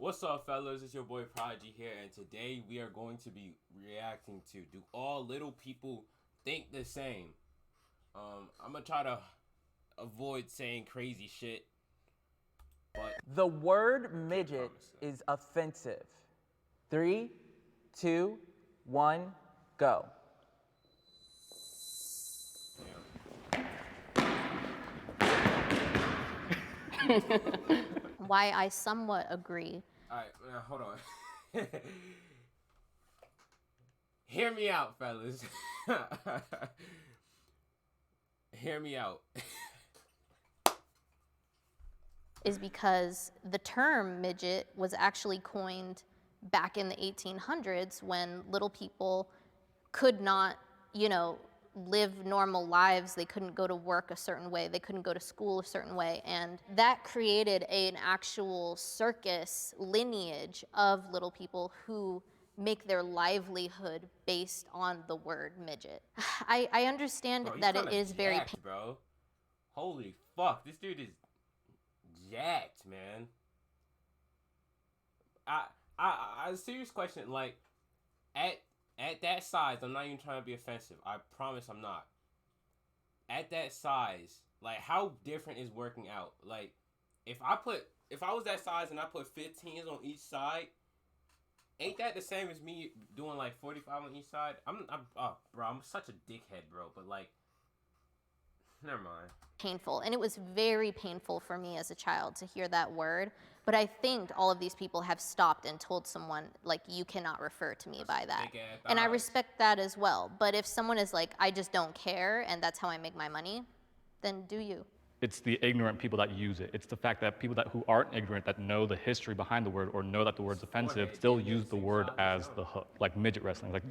What's up, fellas? It's your boy Prodigy here, and today we are going to be reacting to Do All Little People Think the Same? I'm gonna try to avoid saying crazy shit, but The word midget is offensive. 3, 2, 1, go. Why I somewhat agree. alright, now hold on. Hear me out, fellas. Hear me out. Is because the term midget was actually coined back in the 1800s when little people could not, live normal lives. They couldn't go to work a certain way. They couldn't go to school a certain way. And that created an actual circus lineage of little people who make their livelihood based on the word midget. I understand Bro, he's that it kinda is very jacked, bro. Holy fuck, this dude is jacked, man. A serious question, like, at that size, I'm not even trying to be offensive. I promise I'm not. At that size, like, how different is working out? Like, if I was that size and I put 15s on each side, ain't that the same as me doing like 45 on each side? Bro, I'm such a dickhead, bro. But like, never mind. painful. And it was very painful for me as a child to hear that word. But I think all of these people have stopped and told someone, like, you cannot refer to me by that. And I respect that as well. But if someone is like, I just don't care and that's how I make my money, then do you. It's the ignorant people that use it. It's the fact that people who aren't ignorant, that know the history behind the word or know that the word's offensive, still use the word as the hook, like midget wrestling. Like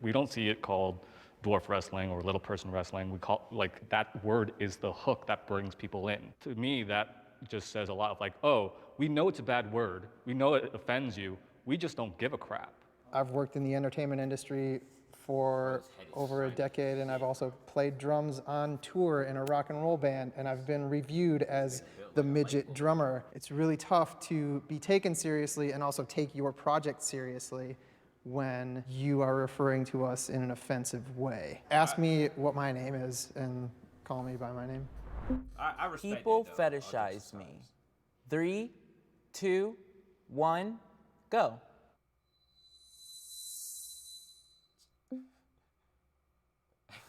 we don't see it called dwarf wrestling or little person wrestling. We call, like, that word is the hook that brings people in. To me, that just says a lot of like, oh, we know it's a bad word. We know it offends you. We just don't give a crap. I've worked in the entertainment industry for over a decade, and I've also played drums on tour in a rock and roll band, and I've been reviewed as the midget drummer. It's really tough to be taken seriously and also take your project seriously when you are referring to us in an offensive way. Ask me what my name is and call me by my name. I respect People that, though, all jokes fetishize aside. me. 3, 2, 1, go.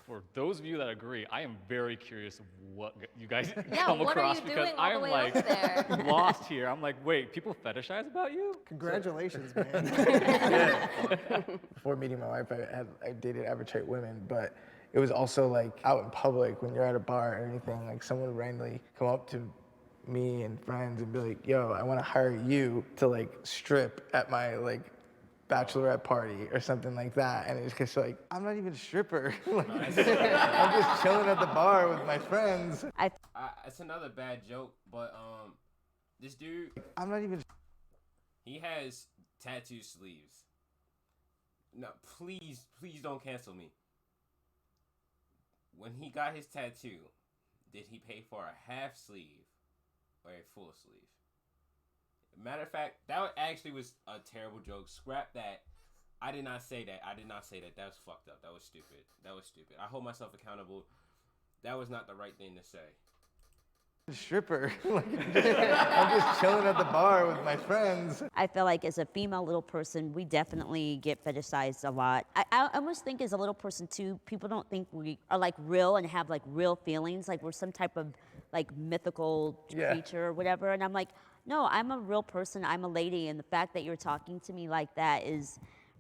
For those of you that agree, I am very curious of what you guys Yeah, come what are across you because doing all I the am way like up there? lost here. I'm like, wait, people fetishize about you? Congratulations, man. Before meeting my wife, I dated average height women, but it was also like out in public when you're at a bar or anything, like someone would randomly come up to me and friends and be like, yo, I want to hire you to like strip at my like bachelorette party or something like that. And it's just like, I'm not even a stripper. Like, I'm just chilling at the bar with my friends. It's another bad joke, but this dude, I'm not even. he has tattoo sleeves. No, please don't cancel me. When he got his tattoo, did he pay for a half sleeve or a full sleeve? Matter of fact, that actually was a terrible joke. Scrap that. I did not say that. That was fucked up. That was stupid. I hold myself accountable. That was not the right thing to say. Stripper. Like, I'm just chilling at the bar with my friends. I feel like as a female little person, we definitely get fetishized a lot. I almost think as a little person too, people don't think we are like real and have like real feelings, like we're some type of like mythical creature or whatever. And I'm like, no, I'm a real person, I'm a lady, and the fact that you're talking to me like that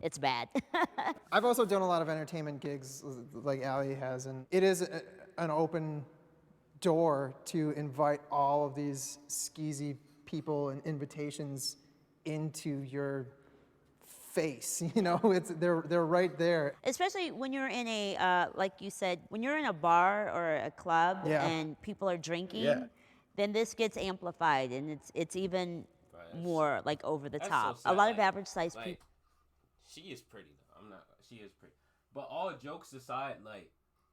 it's bad. I've also done a lot of entertainment gigs like Ali has, and it is an open door to invite all of these skeezy people and invitations into your face. You know, they're right there. Especially when you're in a, like you said, when you're in a bar or a club and people are drinking, then this gets amplified and it's even more like over the top. So a lot of sad. average sized people. She is pretty though. She is pretty. But all jokes aside, like,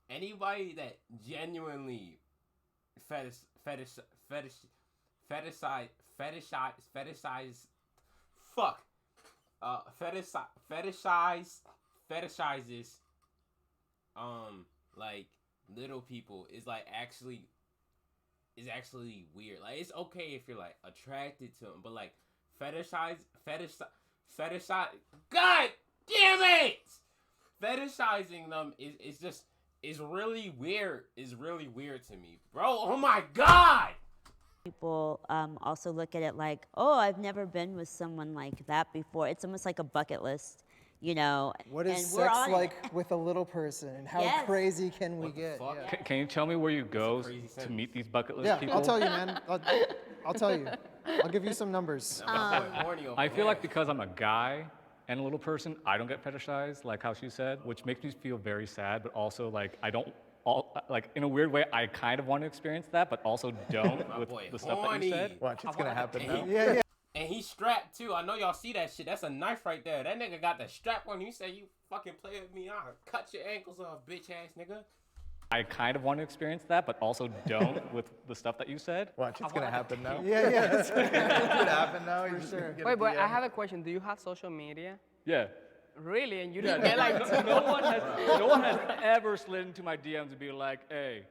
anybody that genuinely fetishize fuck. Fetishizes like little people is like actually weird. Like it's okay if you're like attracted to them, but like fetishize. God damn it! Fetishizing them is really weird. Is really weird to me, bro. Oh my god! People also look at it like, oh, I've never been with someone like that before. It's almost like a bucket list, you know. What is and we're sex on it. like with a little person? How Yes. crazy can we What the get? fuck? Yeah. Can you tell me where you go crazy to sentence. meet these bucket list Yeah, people? I'll tell you, man. I'll tell you. I'll give you some numbers. I feel like because I'm a guy and a little person, I don't get fetishized, like how she said, which makes me feel very sad, but also like I don't, like in a weird way, I kind of want to experience that, but also don't with boy, the stuff that horny. you said. Watch, it's gonna happen now. Yeah, yeah. And he's strapped too. I know y'all see that shit. That's a knife right there. That nigga got the strap on. You say you fucking play with me, I'll cut your ankles off, bitch ass nigga. I kind of want to experience that, but also don't with the stuff that you said. Watch, it's gonna happen now. Yeah, yeah. It's gonna happen now. For sure. Wait, but I have a question. Do you have social media? Yeah. Really? And you Yeah, didn't get like no one has ever slid into my DMs and be like, hey,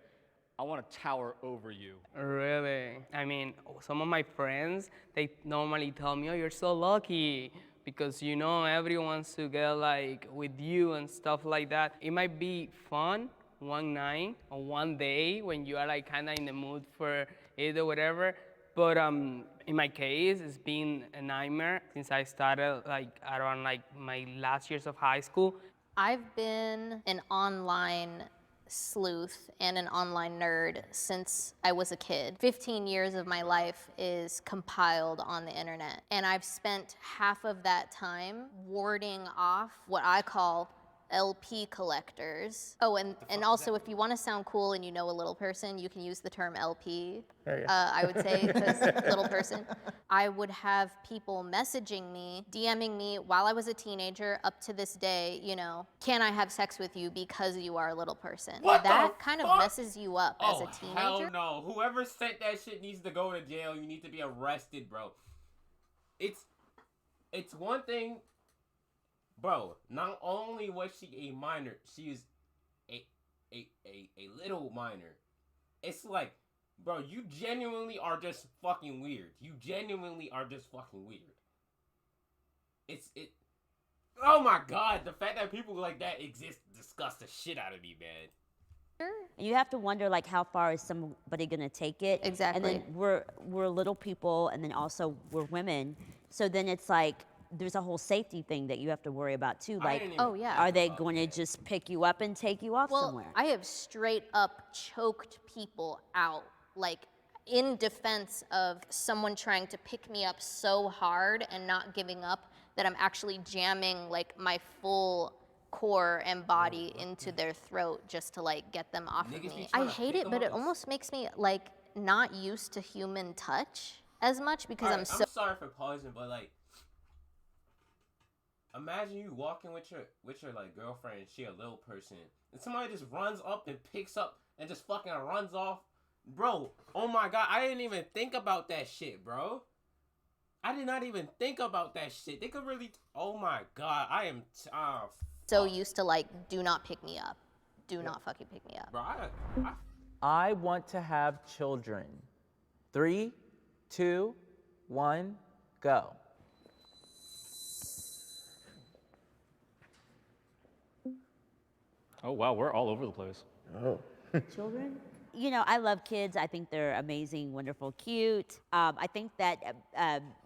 I want to tower over you. Really? I mean, some of my friends, they normally tell me, oh, you're so lucky because, you know, everyone wants to get like with you and stuff like that. It might be fun one night or one day when you are like kind of in the mood for it or whatever. But in my case, it's been a nightmare since I started like around like my last years of high school. I've been an online sleuth and an online nerd since I was a kid. 15 years of my life is compiled on the internet, and I've spent half of that time warding off what I call LP collectors. Oh, and also if you want to sound cool and you know a little person, you can use the term LP. I would say, because little person. I would have people messaging me, DMing me while I was a teenager up to this day, you know, can I have sex with you because you are a little person? What That the kind of fuck? messes you up as Oh, a teenager. hell no. Whoever sent that shit needs to go to jail. You need to be arrested, bro. It's one thing, bro. Not only was she a minor, she is a little minor. It's like, bro, you genuinely are just fucking weird. You genuinely are just fucking weird. Oh my god, the fact that people like that exist disgusts the shit out of me, man. You have to wonder like how far is somebody gonna take it? Exactly. And then we're little people, and then also we're women. So then it's like there's a whole safety thing that you have to worry about too. I Like, didn't even Oh, yeah. are they going to just pick you up and take you off Well, somewhere? I have straight up choked people out, like in defense of someone trying to pick me up so hard and not giving up that I'm actually jamming like my full core and body into their throat just to like get them off of Niggas be me. I tryna hate pick it, 'em but up it and almost makes me like not used to human touch as much because Alright, I'm so sorry for pausing, but like, imagine you walking with your like girlfriend, and she a little person, and somebody just runs up and picks up and just fucking runs off, bro. Oh my god, I didn't even think about that shit, bro. I did not even think about that shit. They could really. Oh my god, I am. so used to like do not pick me up. Do not fucking pick me up. Bro, I want to have children. 3, 2, 1, go. Oh wow, we're all over the place. Children? You know, I love kids. I think they're amazing, wonderful, cute. I think that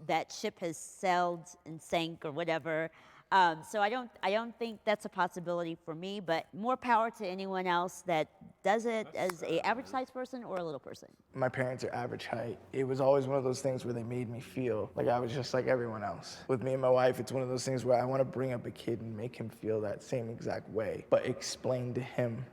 that ship has sailed and sank or whatever. So I don't think that's a possibility for me. But more power to anyone else that does it as a average sized person or a little person. My parents are average height. It was always one of those things where they made me feel like I was just like everyone else. With me and my wife, it's one of those things where I want to bring up a kid and make him feel that same exact way, but explain to him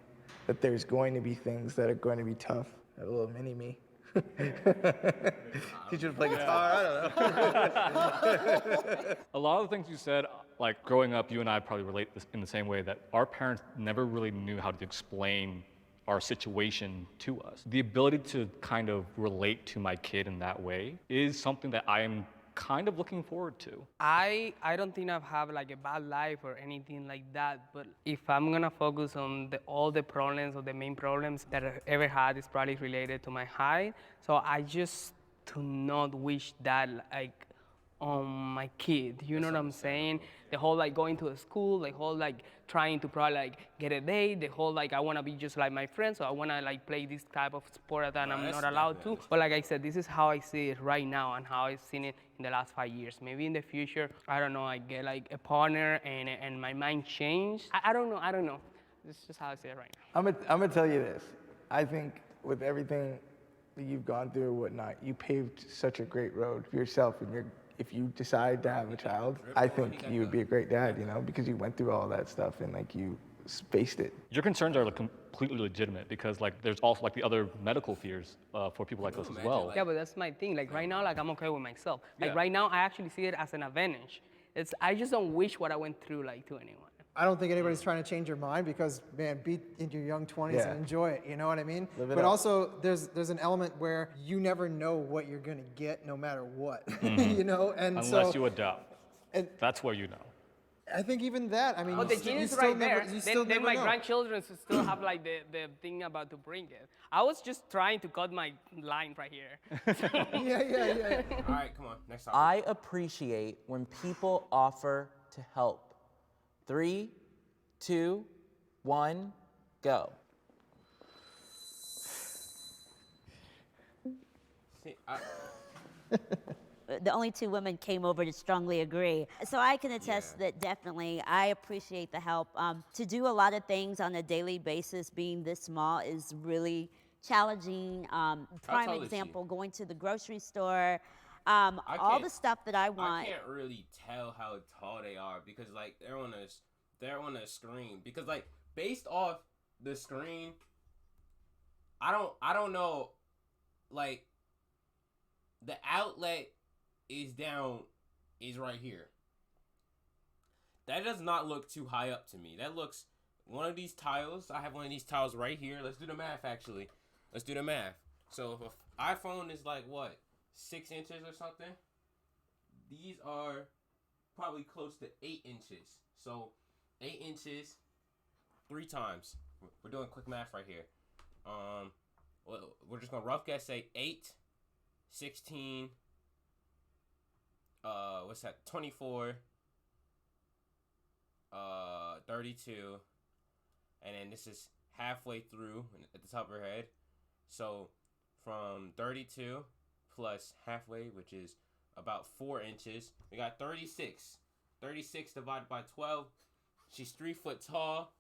that there's going to be things that are going to be tough. A little mini me. Teach you to play guitar, I don't know. A lot of the things you said, like growing up, you and I probably relate this in the same way that our parents never really knew how to explain our situation to us. The ability to kind of relate to my kid in that way is something that I am kind of looking forward to. I don't think I've had like a bad life or anything like that, but if I'm gonna focus on all the problems or the main problems that I've ever had is probably related to my height. So I just do not wish that like on my kid. You know what I'm saying? The whole like going to a school, the whole like trying to probably like get a date, the whole like I wanna be just like my friends, so I wanna like play this type of sport that I'm that's not allowed to. definitely- But like I said, this is how I see it right now and how I've seen it in the last 5 years. Maybe in the future, I don't know, I get like a partner and my mind changed. I don't know. This is just how I see it right now. I'm gonna tell you this. I think with everything that you've gone through or whatnot, you paved such a great road for yourself. And if you decide to have a child, I think you would be a great dad, you know, because you went through all that stuff and like you faced it. Your concerns are like, completely legitimate because like there's also like the other medical fears for people like us as well. Yeah, but that's my thing. Like right now, like I'm okay with myself. Like Yeah. right now, I actually see it as an advantage. I just don't wish what I went through like to anyone. I don't think anybody's trying to change your mind because, man, be in your young 20s Yeah. and enjoy it. You know what I mean? Live it But up. also, there's an element where you never know what you're gonna get, no matter what. You know, and Unless so you adopt. and that's where you know. I think even that. I mean, Oh, the you gene is still right never, there. you still Then never my know. grandchildren still have like the thing about to bring it. I was just trying to cut my line right here. Yeah. All right, come on. Next topic. I appreciate when people offer to help. 3, 2, 1, go. See, The only two women came over to strongly agree. So I can attest that definitely I appreciate the help. To do a lot of things on a daily basis, being this small, is really challenging. Prime tall is she? example, going to the grocery store, all can't- the stuff that I want. I can't really tell how tall they are because like they're on a screen. Because like based off the screen, I don't know, like the outlet is right here. That does not look too high up to me. That looks one of these tiles. I have one of these tiles right here. Let's do the math actually. Let's do the math. So if an iPhone is like what, 6 inches or something, these are probably close to 8 inches. So 8 inches 3 times. We're doing quick math right here. We're just gonna rough guess, say 8, 16, what's that, 24, 32, and then this is halfway through at the top of her head. So from 32 plus halfway, which is about 4 inches, we got 36. 36 divided by 12. She's 3 foot tall.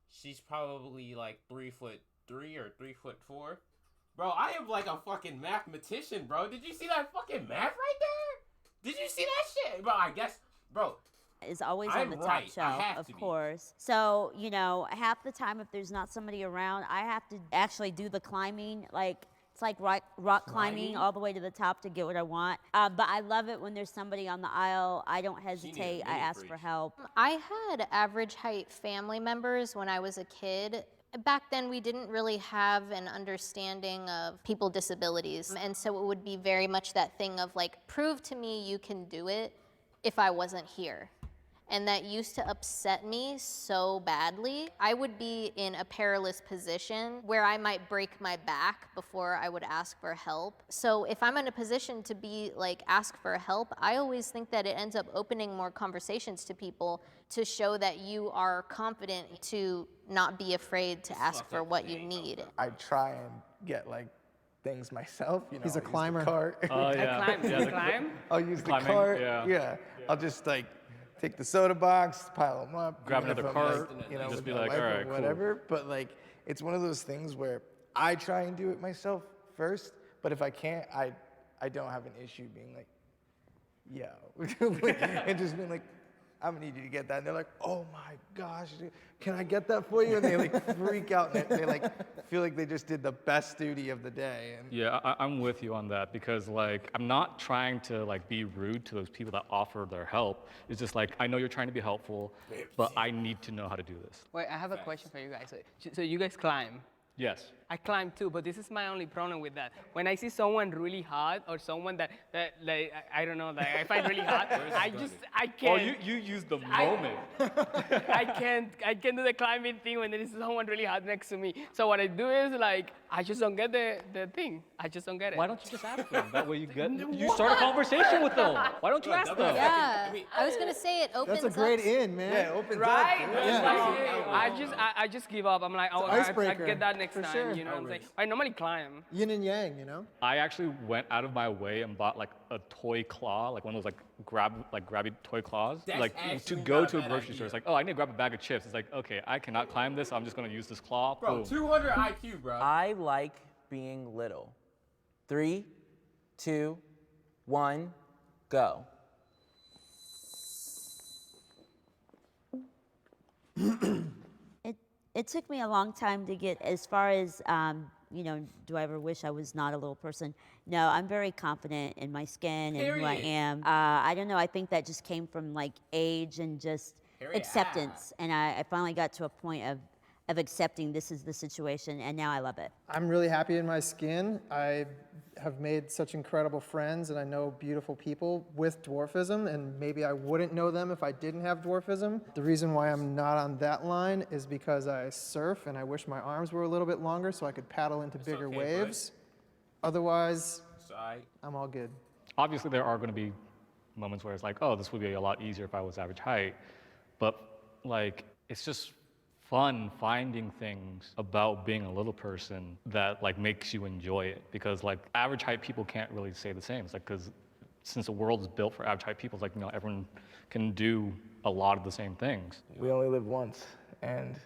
She's probably like 3'3" or 3'4". Bro, I am like a fucking mathematician, bro. Did you see that fucking math right there? Did you see that shit? Bro, I guess, bro. Is always I'm on the top right. I shelf, have of to be. course. So, you know, half the time if there's not somebody around, I have to actually do the climbing. Like, it's like rock climbing all the way to the top to get what I want. But I love it when there's somebody on the aisle. I don't hesitate. I mini ask for fridge. help. I had average height family members when I was a kid. Back then, we didn't really have an understanding of people with disabilities. And so it would be very much that thing of like, prove to me you can do it if I wasn't here. And that used to upset me so badly. I would be in a perilous position where I might break my back before I would ask for help. So if I'm in a position to be like, ask for help, I always think that it ends up opening more conversations to people to show that you are confident to not be afraid to ask for what you need. I try and get like things myself. You know, He's a I'll use the climber. cart. Oh yeah. Climb, Yeah, climb. I'll use the climbing, cart. yeah. I'll just like take the soda box, pile them up, Grab even if another I'm, cart, like, you know, just with be my like, wife "All or right, cool." whatever. But like, it's one of those things where I try and do it myself first. But if I can't, I don't have an issue being like, yo, and just being like, I'm gonna need you to get that. And they're like, oh my gosh, dude, can I get that for you? And they like freak out and they like feel like they just did the best duty of the day. And Yeah, I'm with you on that because like I'm not trying to like be rude to those people that offer their help. It's just like I know you're trying to be helpful, but I need to know how to do this. Wait, I have a question for you guys. So you guys climb. Yes. I climb too, but this is my only problem with that. When I see someone really hot or someone that like, I don't know, that I find really hot, I Oh, can't. you use the moment. I can't do the climbing thing when there is someone really hot next to me. So what I do is like, I just don't get the thing. I just don't get it. Why don't you just ask them? That way you start a conversation with them. Why don't you ask them? Yeah, I was gonna say it opens That's a great up. in, man. Yeah, it opens Right? up. It's like, I just give up. I'm like, oh, I icebreaker, get that next for time. sure. You know what I'm saying? I normally climb. Yin and yang, you know? I actually went out of my way and bought like a toy claw, like one of those grabby toy claws, That's like to actually go not a to a bad grocery idea. store. It's like, oh, I need to grab a bag of chips. It's like, okay, I cannot climb this. So I'm just gonna use this claw. Bro, Boom. 200 IQ, bro. I like being little. 3, 2, 1, go. It took me a long time to get as far as, do I ever wish I was not a little person? No, I'm very confident in my skin and who I Period. am. I don't know, I think that just came from like age and just Period. acceptance. And I finally got to a point of accepting this is the situation, and now I love it. I'm really happy in my skin. I have made such incredible friends and I know beautiful people with dwarfism, and maybe I wouldn't know them if I didn't have dwarfism. The reason why I'm not on that line is because I surf and I wish my arms were a little bit longer so I could paddle into bigger okay, bud. waves. Otherwise, So I, I'm all good. Obviously, there are going to be moments where it's like, oh, this would be a lot easier if I was average height. But like, it's just fun finding things about being a little person that like makes you enjoy it, because like average height people can't really say the same. It's like, because since the world is built for average height people, it's like, everyone can do a lot of the same things. We only live once, and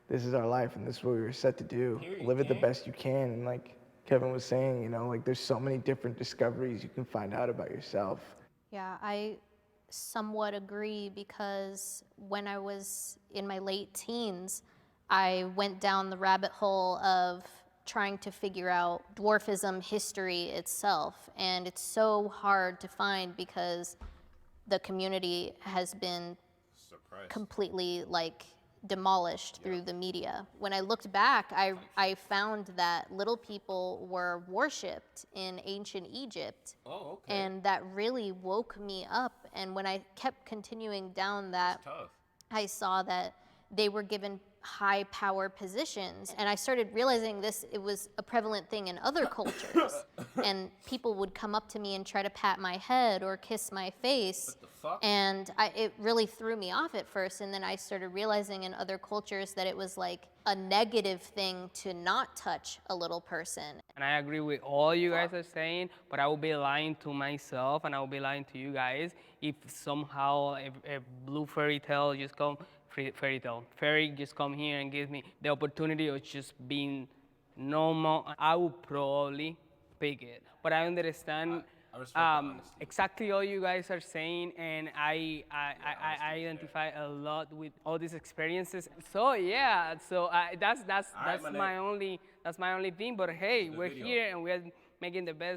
this is our life, and this is what we were set to do. Period, Live it the gang. best you can, and like Kevin was saying, like there's so many different discoveries you can find out about yourself. Yeah, I somewhat agree, because when I was in my late teens, I went down the rabbit hole of trying to figure out dwarfism history itself. And it's so hard to find because the community has been surprised. completely like demolished through the media. When I looked back, I found that little people were worshipped in ancient Egypt. Oh, okay. And that really woke me up. And when I kept continuing down that, Tough. I saw that they were given high power positions. And I started realizing it was a prevalent thing in other cultures. And people would come up to me and try to pat my head or kiss my face. What the fuck? And it really threw me off at first. And then I started realizing in other cultures that it was like a negative thing to not touch a little person. And I agree with all you guys are saying, but I will be lying to myself and I will be lying to you guys if somehow a blue fairy tale just fairy just come here and give me the opportunity of just being normal, I would probably pick it. But I understand I respect the honesty. exactly all you guys are saying, and I identify a lot with all these experiences. So yeah, that's All right, my my only thing. But hey, we're video. here and we're making the best